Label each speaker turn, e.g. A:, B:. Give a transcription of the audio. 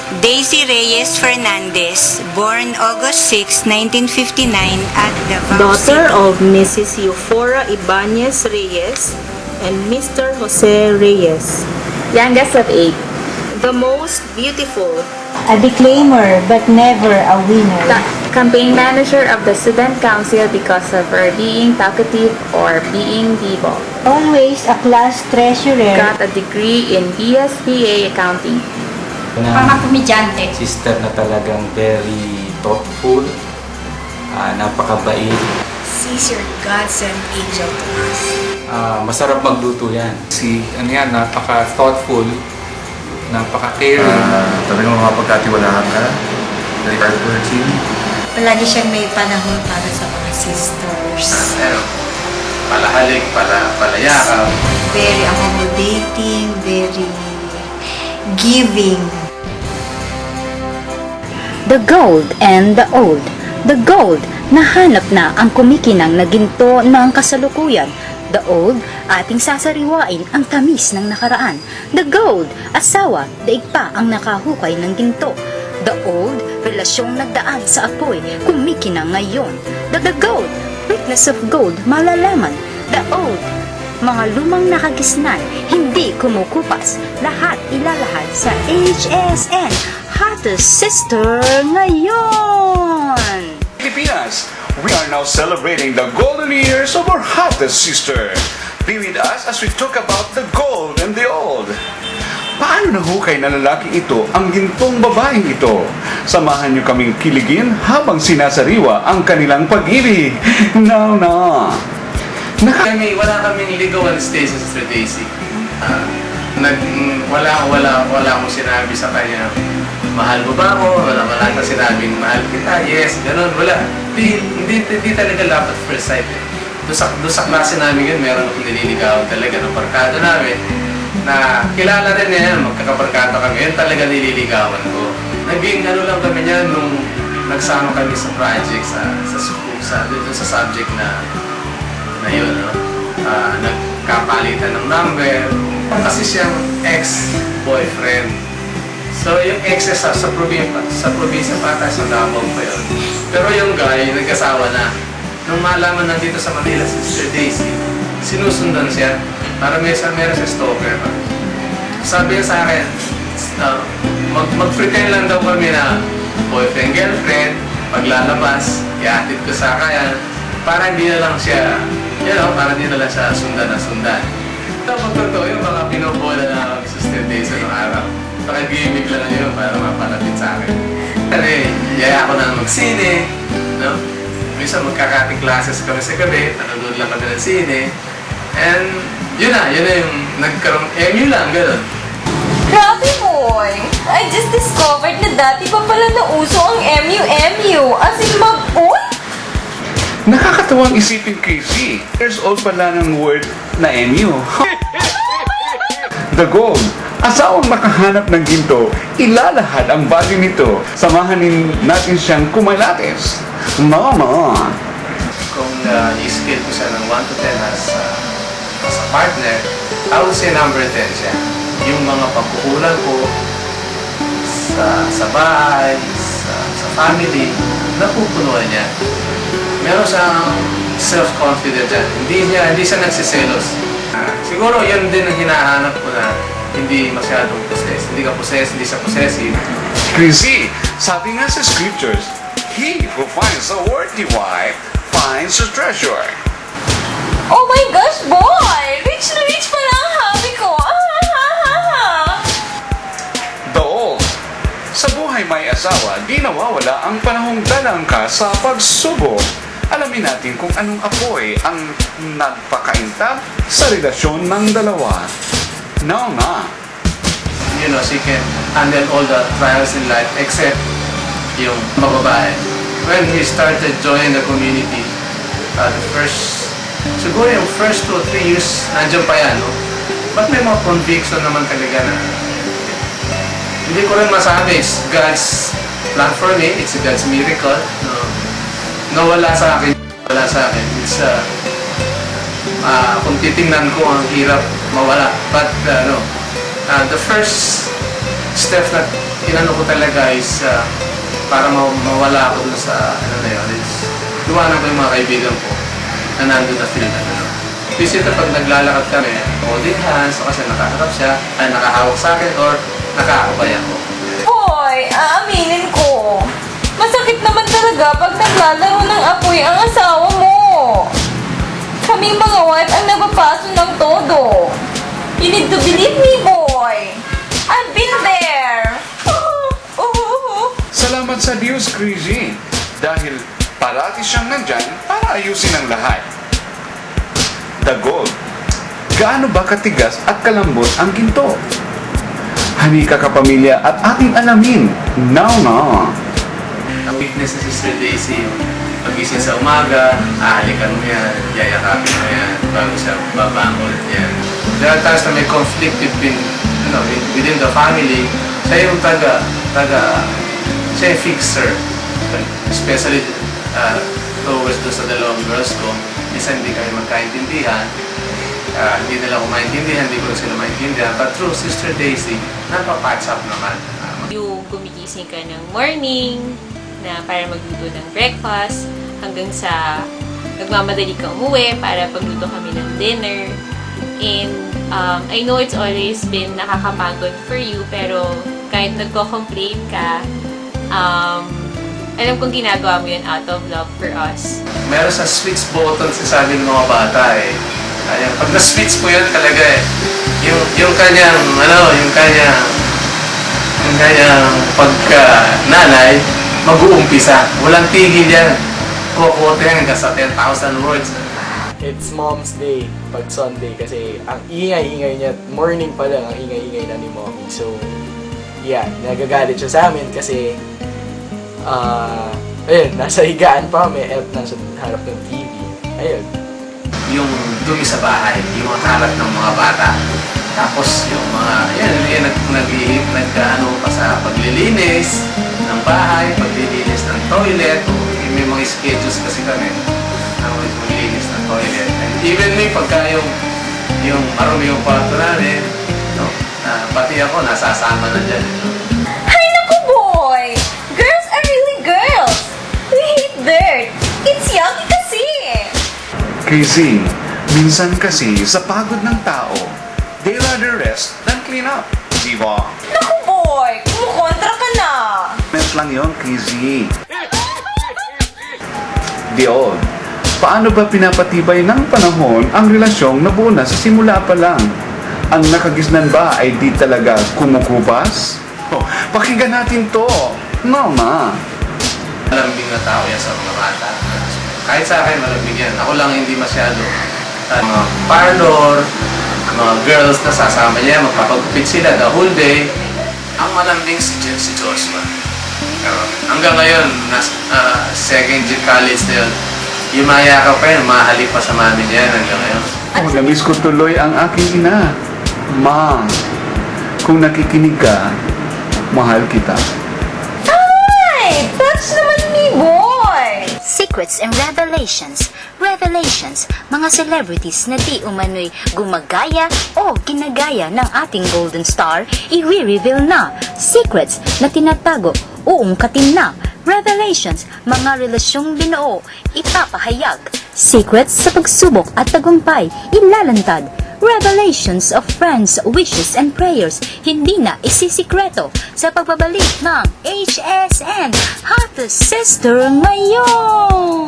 A: Daisy Reyes Fernandez, born August 6, 1959 at Davao
B: Daughter
A: City.
B: of Mrs. Eufora Ibanez Reyes and Mr. Jose Reyes.
C: Youngest of 8.
B: The most beautiful.
D: A declaimer but never a winner.
C: Campaign manager of the student council because of her being talkative or being diva.
D: Always a class treasurer.
C: Got a degree in BSBA accounting.
E: Mga komedyante.
F: Sister na talagang very thoughtful, napakabait.
G: She's your God-sent angel to us.
F: Masarap magluto yan.
H: Napaka-thoughtful, napaka-caring.
I: Talagang mapagkatiwalaan ka. Very hardworking.
G: Palagi siyang may panahon para sa mga sisters.
H: Palahalik, palayakap.
G: Very accommodating, very giving.
J: The gold and the old. The gold, nahanap na ang kumikinang na ginto ng kasalukuyan. The old, ating sasariwain ang tamis ng nakaraan. The gold, asawa, daig pa ang nakahukay ng ginto. The old, relasyong nagdaan sa apoy, kumikinang ngayon. The gold, witness of gold, malalaman. The old, mga lumang nakagisnan, hindi kumukupas, lahat ilalahad sa HSN, hottest sister ngayon!
K: Pilipinas, we are now celebrating the golden years of our hottest sister. Be with us as we talk about the gold and the old. Paano nahukay na lalaking ito ang gintong babaeng ito? Samahan niyo kaming kiligin habang sinasariwa ang kanilang pag-ibig. Now na!
H: Wala kaming ligawan stage sa Sister Daisy. Wala akong sinabi sa kanya, mahal mo ba ako? Wala ka sinabing, mahal kita, yes, ganun, wala. Hindi talaga love at first sight eh. Doon sa klase namin yun, meron akong nililigawan talaga ng barkada namin na kilala rin niya yan, magkakabarkada kami, yun talaga nililigawan ko. Naging lang kami niyan nung nagsama kami sa project, sa school, sa subject na yun, no? Nagkapalitan ng number kasi siyang ex-boyfriend. So yung exes sa probinsya pa tayo sa Davao pa yun. Pero yung guy, nag-asawa na. Nung malaman nandito sa Manila, si Sister Daisy, sinusundan siya para meron siya stalker. Sabi niya sa akin, mag-pretend lang daw kami na boyfriend-girlfriend, paglalabas, iatid ko sa kaya, para hindi na lang siya, para hindi na lang siya sundan. Tapos totoo yung mga pinubola na Sister Daisy noong araw. Pag-gimmick lang yun para mapalapit sa akin. Kasi, yaya ako na mag-sine, no? Minsan magkakating classes kami sa gabi, nanonood lang kami ng sine. And, yun na yung nagkaroon, MU lang, gano'n.
L: Grabe boy! I just discovered na dati pa pala nauso ang MU. As in mag-uy?
K: Nakakatawang isipin, Casey. There's all pala ng word na MU. The gold. Asawang makahanap ng ginto, ilalahad ang value nito. Samahanin natin siyang kumalates. Mama!
H: Kung i-scale ko siya ng 1 to 10 as a partner, I would say number 10 siya. Yung mga pagkukulang ko sa bahay, sa family, napupunuan niya. Meron siyang self-confidence dyan. Hindi siya nagsiselos. Siguro yun din ang hinahanap ko na hindi masyadong possess. Hindi ka possess, hindi siya possessive.
K: Chrissy, sabi nga sa scriptures, he who finds a worthy wife finds a treasure.
L: Oh my gosh boy! Rich na rich pala ang hobby ko!
K: The old. Sa buhay may asawa, di nawawala ang panahong dalang ka sa pagsubok. Alamin natin kung anong apoy ang nagpakaintab sa relasyon ng dalawa. Now na.
H: She can handle all the trials in life except yung bababae. When he started joining the community, siguro yung first 2 o 3 years, nandiyan pa yan, no? But may mga conviction naman talaga na hindi ko rin masabi, it's God's plan for me, it's God's miracle, no? Wala sa akin. It's, kung titingnan ko, ang hirap mawala. But, the first step na inano ko talaga is para mawala ako dun sa ano na yun. Luwanan ko yung mga kaibigan ko na nandun na feel na ano. Kasi ito pag naglalakad kami, holding hands, o kasi nakaharap siya, ay nakahawak sa akin or nakakabay ako.
L: Hoy, aaminin ko. Masakit naman talaga pag naglalaro ng apoy ang asawa mo. Kaming mga wife ang napapaso ng todo. You need to believe me, boy. I've been there.
K: Salamat sa Diyos, Crazy, dahil parati siyang nandyan para ayusin ang lahat. The gold. Gaano ba katigas at kalambot ang ginto? Halika kapamilya at ating alamin. Now na!
H: Ang weakness ni Sister Daisy, pagising sa umaga, ahalikan mo yan, yayakapin mo yan, bago siya babangon yan. There are times na may conflict within the family, siya yung siya yung fixer. Especially towards doon sa dalawang girls ko, minsan hindi kami magkaintindihan, hindi nila ako maintindihan, hindi ko rin sila maintindihan. But through Sister Daisy, napapatch up naman.
M: Yung gumigising ka ng morning, na para magluto ng breakfast, hanggang sa nagmamadali ka umuwi para pagluto kami ng dinner. And I know it's always been nakakapagod for you, pero kahit nagko-complain ka, alam kong ginagawa mo yun out of love for us.
H: Meron sa switch button sasabi ng mga bata eh. Kaya pag na-switch po yun talaga eh. Yung kanyang pagka-nanay, mag-uumpisa. Walang tigil yan. Kukote hanggang sa 10,000 words.
N: It's Mom's Day pag Sunday kasi ang ingay-ingay niya, morning pa lang ang ingay-ingay na ni Mommy. So, yeah, nagagalit siya sa amin kasi ayun, nasa higaan pa kami at nasa harap ng TV. Ayun.
H: Yung dumi sa bahay, yung mga kalat ng mga bata. Tapos yung mga, nag-ano pa sa paglilinis ng bahay, paglilinis ng toilet, may mga schedules kasi kami na maglilinis ng toilet. And even me, pagka yung marumi yung kwarto namin, no, pati ako, nasasama na dyan.
L: Ay, naku, boy! Girls are really girls! We hate dirt! It's yucky kasi!
K: Crazy, minsan kasi sa pagod ng tao, they rather rest than clean up. Di ba?
L: Naku, boy! Kumukontra ka na!
K: Mess lang yun, Crazy. The old. Paano ba pinapatibay ng panahon ang relasyong nabuo na sa simula pa lang? Ang nakagisnan ba ay di talaga kumukupas? Pakinggan natin to. Mama.
H: Malambing na tao yan sa mga bata. Kahit sa akin, malambing yan. Ako lang hindi masyado. Mga parlor, mga girls na sasama niya, magpapagupit sila the whole day. Ang malambing si Joshua. Hanggang ngayon, second year college na yun, yumaya ka pa yun, mahalik pa sa mami niya hanggang ngayon.
K: Namiss ko tuloy ang aking ina. Ma, kung nakikinig ka, mahal kita.
L: Ay! Touch naman ni boy!
J: Secrets and Revelations. Revelations, mga celebrities na di umano'y gumagaya o ginagaya ng ating Golden Star, i-reveal na. Secrets na tinatago, uungkatin na. Revelations, mga relasyong binuo, ipapahayag. Secrets sa pagsubok at tagumpay, ilalantad. Revelations of friends, wishes, and prayers, hindi na isisikreto sa pagbabalik ng HSN Hottest Sister ngayon!